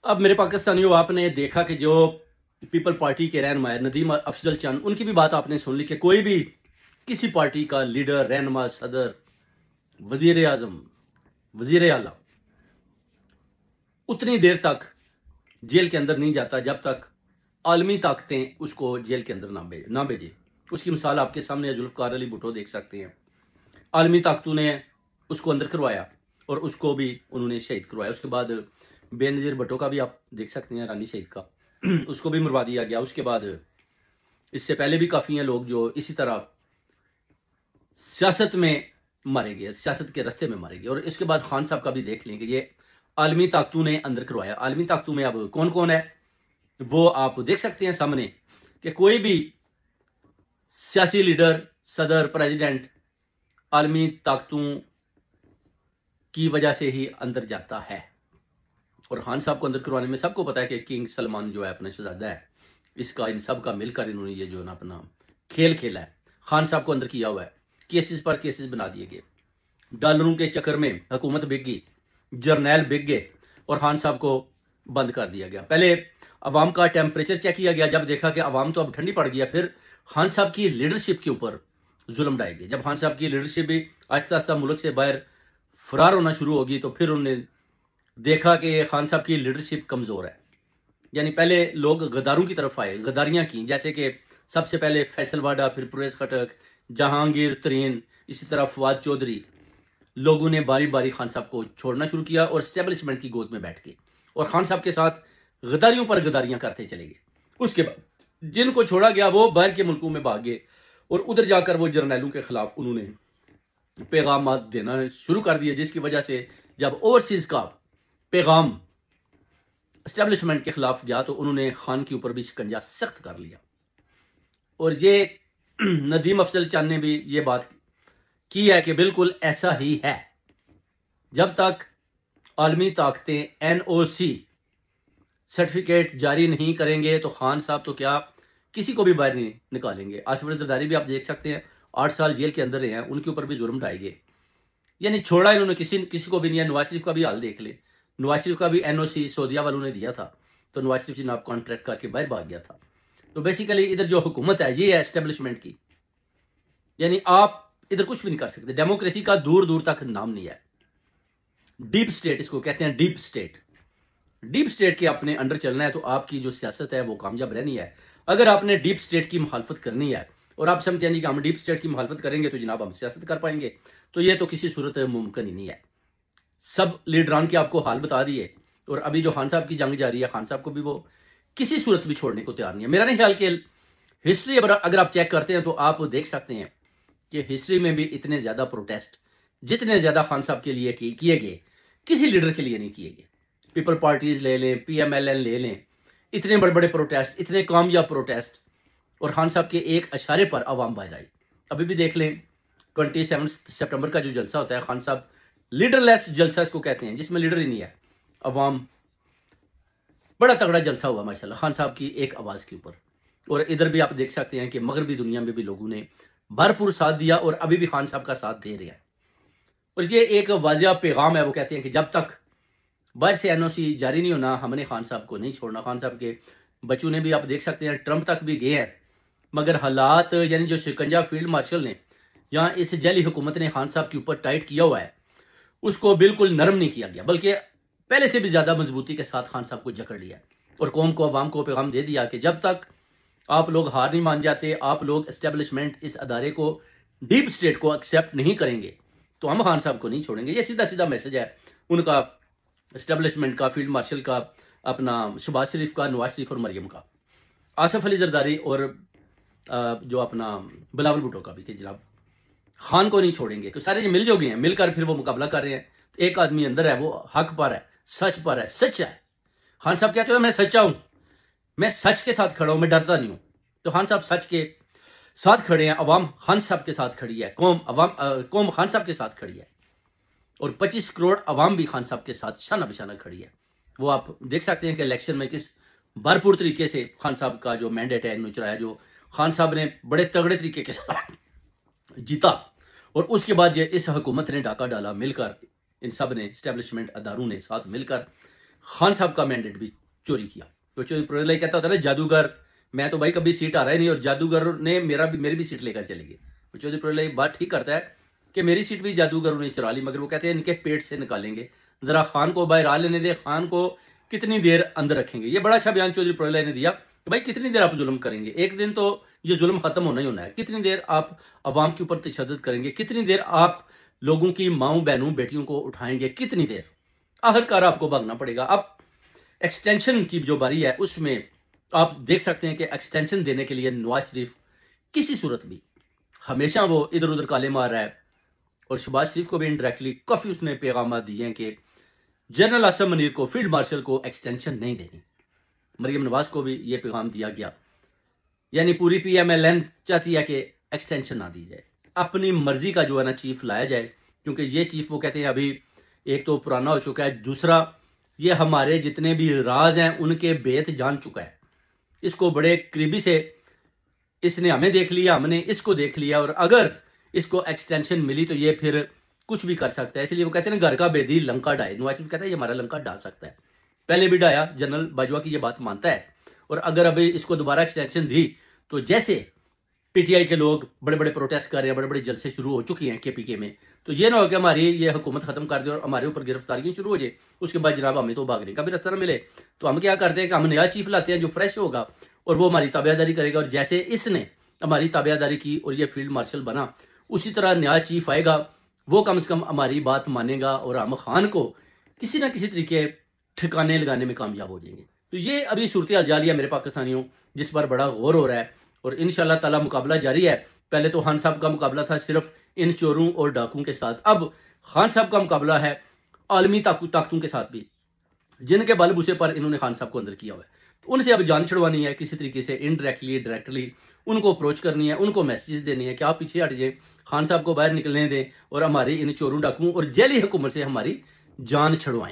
अब मेरे पाकिस्तानियों, आपने देखा कि जो पीपल पार्टी के रहनुमा नदीम अफजल चंद, उनकी भी बात आपने सुन ली कि कोई भी किसी पार्टी का लीडर, रहनुमा, सदर, वजीर आजम, वजीर आला उतनी देर तक जेल के अंदर नहीं जाता जब तक आलमी ताकतें उसको जेल के अंदर ना भेजे। उसकी मिसाल आपके सामने है, जुल्फकार अली भुट्टो देख सकते हैं। आलमी ताकतों ने उसको अंदर करवाया और उसको भी उन्होंने शहीद करवाया। उसके बाद बेनजीर भुट्टो का भी आप देख सकते हैं, रानी शहीद का, उसको भी मरवा दिया गया। उसके बाद इससे पहले भी काफी हैं लोग जो इसी तरह सियासत में मारे गए, सियासत के रास्ते में मारे गए। और इसके बाद खान साहब का भी देख लेंगे, ये आलमी ताकतों ने अंदर करवाया। आलमी ताकतों में अब कौन कौन है वो आप देख सकते हैं सामने, कि कोई भी सियासी लीडर, सदर, प्रेसिडेंट आलमी ताकतों की वजह से ही अंदर जाता है। और खान साहब को अंदर करवाने में सबको पता है कि किंग सलमान जो है अपना शहजादा है, इसका इन सब का मिलकर इन्होंने ये जो ना अपना खेल खेला है। खान साहब को अंदर किया हुआ है, केसेस पर केसेस बना दिए गए, डॉलरों के चक्कर में हुकूमत बिक गई, जर्नैल बिक गए और खान साहब को बंद कर दिया गया। पहले अवाम का टेम्परेचर चेक किया गया, जब देखा कि अवाम तो अब ठंडी पड़ गया, फिर खान साहब की लीडरशिप के ऊपर जुल्म ढाए गए। जब खान साहब की लीडरशिप भी आहिस्ता आहिस्ता मुल्क से बाहर फरार होना शुरू होगी, तो फिर उन्होंने देखा कि खान साहब की लीडरशिप कमजोर है। यानी पहले लोग गद्दारों की तरफ आए, गद्दारियां की, जैसे कि सबसे पहले फैसल वाडा, फिर परवेज खटक, जहांगीर तरीन, इसी तरह फवाद चौधरी। लोगों ने बारी बारी खान साहब को छोड़ना शुरू किया और स्टेब्लिशमेंट की गोद में बैठ के और खान साहब के साथ गद्दारियों पर गद्दारियां करते चले गए। उसके बाद जिनको छोड़ा गया वो बाहर के मुल्कों में भाग गए और उधर जाकर वो जर्नैलों के खिलाफ उन्होंने पैगाम देना शुरू कर दिए, जिसकी वजह से जब ओवरसीज का पैगाम एस्टेब्लिशमेंट के खिलाफ गया तो उन्होंने खान के ऊपर भी शिकंजा सख्त कर लिया। और ये नदीम अफजल चंद ने भी ये बात की है कि बिल्कुल ऐसा ही है। जब तक आलमी ताकतें एनओसी सर्टिफिकेट जारी नहीं करेंगे तो खान साहब तो क्या किसी को भी बाहर नहीं निकालेंगे। आसिफ अली जरदारी भी आप देख सकते हैं, 8 साल जेल के अंदर रहे हैं, उनके ऊपर भी जुर्म ढाए गए। यानी छोड़ा इन्होंने किसी को भी नहीं है। नवाज शरीफ का भी हाल देख ले, नवाज शरीफ का भी एनओसी सऊदीया वालों ने दिया था तो नवाज शरीफ जी नाब कॉन्ट्रैक्ट करके बाहर भाग गया था। तो बेसिकली इधर जो हुकूमत है ये है एस्टेब्लिशमेंट की, यानी आप इधर कुछ भी नहीं कर सकते। डेमोक्रेसी का दूर दूर तक नाम नहीं है। डीप स्टेट इसको कहते हैं, डीप स्टेट। डीप स्टेट के अपने अंडर चलना है तो आपकी जो सियासत है वो कामयाब रहनी है। अगर आपने डीप स्टेट की मुखालफत करनी है और आप समझते हैं कि हम डीप स्टेट की मुखालफत करेंगे तो जनाब हम सियासत कर पाएंगे, तो ये तो किसी सूरत मुमकिन ही नहीं है। सब लीडरान के आपको हाल बता दिए और अभी जो खान साहब की जंग जारी है, खान साहब को भी वो किसी सूरत भी छोड़ने को तैयार नहीं है। मेरा नहीं ख्याल कि हिस्ट्री अगर आप चेक करते हैं तो आप देख सकते हैं कि हिस्ट्री में भी इतने ज्यादा प्रोटेस्ट जितने ज्यादा खान साहब के लिए किए गए किसी लीडर के लिए नहीं किए गए। पीपल पार्टीज ले लें, PMLN ले लें, इतने बड़े बड़े प्रोटेस्ट, इतने कामयाब प्रोटेस्ट, और खान साहब के एक इशारे पर अवाम बाहर आई। अभी भी देख लें 27 सितंबर का जो जलसा होता है, खान साहब लीडरलेस जलसा इसको कहते हैं, जिसमें लीडर ही नहीं है। अवाम बड़ा तगड़ा जलसा हुआ माशाल्लाह खान साहब की एक आवाज के ऊपर। और इधर भी आप देख सकते हैं कि मगरबी दुनिया में भी लोगों ने भरपूर साथ दिया और अभी भी खान साहब का साथ दे रहे हैं। और ये एक वाजिया पैगाम है, वो कहते हैं कि जब तक बाहर से एनओसी जारी नहीं होना हमने खान साहब को नहीं छोड़ना। खान साहब के बच्चों ने भी आप देख सकते हैं ट्रंप तक भी गए हैं, मगर हालात यानी जो शिकंजा फील्ड मार्शल ने यहाँ इस जैली हुकूमत ने खान साहब के ऊपर टाइट किया हुआ है उसको बिल्कुल नरम नहीं किया गया, बल्कि पहले से भी ज्यादा मजबूती के साथ खान साहब को जकड़ लिया और कौम को, अवाम को पैगाम दे दिया कि जब तक आप लोग हार नहीं मान जाते, आप लोग एस्टेब्लिशमेंट इस अदारे को, डीप स्टेट को एक्सेप्ट नहीं करेंगे तो हम खान साहब को नहीं छोड़ेंगे। ये सीधा सीधा मैसेज है उनका, एस्टेब्लिशमेंट का, फील्ड मार्शल का, अपना शहबाज शरीफ का, नवाज शरीफ और मरियम का, आसिफ अली जरदारी और जो अपना बिलावल भुट्टो का भी, कि जनाब खान को नहीं छोड़ेंगे। तो सारे मिल जो गए हैं, मिलकर फिर वो मुकाबला कर रहे हैं। तो एक आदमी अंदर है, वो हक पर है, सच पर है, सच है। खान साहब कहते हो मैं सच्चा हूं, मैं सच के साथ खड़ा हूं, मैं डरता नहीं हूं। तो खान साहब सच के साथ खड़े हैं, अवाम खान साहब के साथ खड़ी है, कौम खान साहब के साथ खड़ी है और 25 करोड़ अवाम भी खान साहब के साथ शाना बिशाना खड़ी है। वो आप देख सकते हैं कि इलेक्शन में किस भरपूर तरीके से खान साहब का जो मैंडेट है चुराया, जो खान साहब ने बड़े तगड़े तरीके के साथ जीता और उसके बाद इस हुकूमत ने डाका डाला, मिलकर इन सब ने, एस्टेब्लिशमेंट अदारों ने साथ मिलकर खान साहब का मैंडेट भी चोरी किया। तो चौधरी प्रोलाई कहता होता है ना, जादूगर, मैं तो भाई कभी सीट आ रहा ही नहीं और जादूगर ने मेरी भी सीट लेकर चले गए। तो चौधरी प्रोलाई बात ठीक करता है कि मेरी सीट भी जादूगर ने चुरा ली, मगर वो कहते हैं इनके पेट से निकालेंगे, जरा खान को बाहर आ लेने दे, खान को कितनी देर अंदर रखेंगे। ये बड़ा अच्छा बयान चौधरी प्रोलाई ने दिया कि भाई कितनी देर आप जुल्म करेंगे, एक दिन तो ये जुल्म खत्म होना ही होना है, कितनी देर आप अवाम के ऊपर तशद्दुद करेंगे, कितनी देर आप लोगों की माओं बहनों बेटियों को उठाएंगे, कितनी देर, आखिरकार आपको भागना पड़ेगा। अब एक्सटेंशन की जो बारी है उसमें आप देख सकते हैं कि एक्सटेंशन देने के लिए नवाज शरीफ किसी सूरत भी हमेशा वो इधर उधर काले मार रहा है, और शहबाज शरीफ को भी इनडायरेक्टली काफी उसने पैगाम दिए हैं कि जनरल आसिम मुनीर को, फील्ड मार्शल को एक्सटेंशन नहीं देनी। मरियम नवाज को भी यह पैगाम दिया गया, यानी पूरी PMLN चाहती है कि एक्सटेंशन ना दी जाए, अपनी मर्जी का जो है ना चीफ लाया जाए, क्योंकि ये चीफ वो कहते हैं अभी एक तो पुराना हो चुका है, दूसरा ये हमारे जितने भी राज हैं उनके बेत जान चुका है, इसको बड़े करीबी से इसने हमें देख लिया, हमने इसको देख लिया, और अगर इसको एक्सटेंशन मिली तो ये फिर कुछ भी कर सकता है। इसलिए वो कहते हैं ना, घर का बेदी लंका डाए। नवाज शरीफ कहता है ये हमारा लंका डाल सकता है, पहले भी डाया, जनरल बाजवा की ये बात मानता है, और अगर अभी इसको दोबारा एक्सटेंशन दी तो जैसे PTI के लोग बड़े बड़े प्रोटेस्ट कर रहे हैं, बड़े बड़े जलसे शुरू हो चुकी हैं KPK में, तो ये ना हो कि हमारी ये हुकूमत खत्म कर दे और हमारे ऊपर गिरफ्तारियां शुरू हो जाए, उसके बाद जनाब हमें तो भागने का भी रास्ता ना मिले। तो हम क्या करते हैं कि हम नया चीफ लाते हैं जो फ्रेश होगा और वो हमारी ताबेदारी करेगा, और जैसे इसने हमारी ताबेदारी की और ये फील्ड मार्शल बना, उसी तरह नया चीफ आएगा, वो कम से कम हमारी बात मानेगा और हम खान को किसी ना किसी तरीके ठिकाने लगाने में कामयाब हो जाएंगे। तो ये अभी सूरत जारी है मेरे पाकिस्तानियों, जिस पर बड़ा गौर हो रहा है, और इंशाल्लाह ताला मुकाबला जारी है। पहले तो खान साहब का मुकाबला था सिर्फ इन चोरों और डाकुओं के साथ, अब खान साहब का मुकाबला है आलमी ताकतों के साथ भी, जिनके बलबूसे पर इन्होंने खान साहब को अंदर किया हुआ है। तो उनसे अब जान छुड़वानी है, किसी तरीके से इनडायरेक्टली डायरेक्टली उनको अप्रोच करनी है, उनको मैसेजेस देनी है कि आप पीछे हट जाए, खान साहब को बाहर निकलने दें और हमारी इन चोरों डाकुओं और जेली हुकूमत से हमारी जान छुड़वाएं।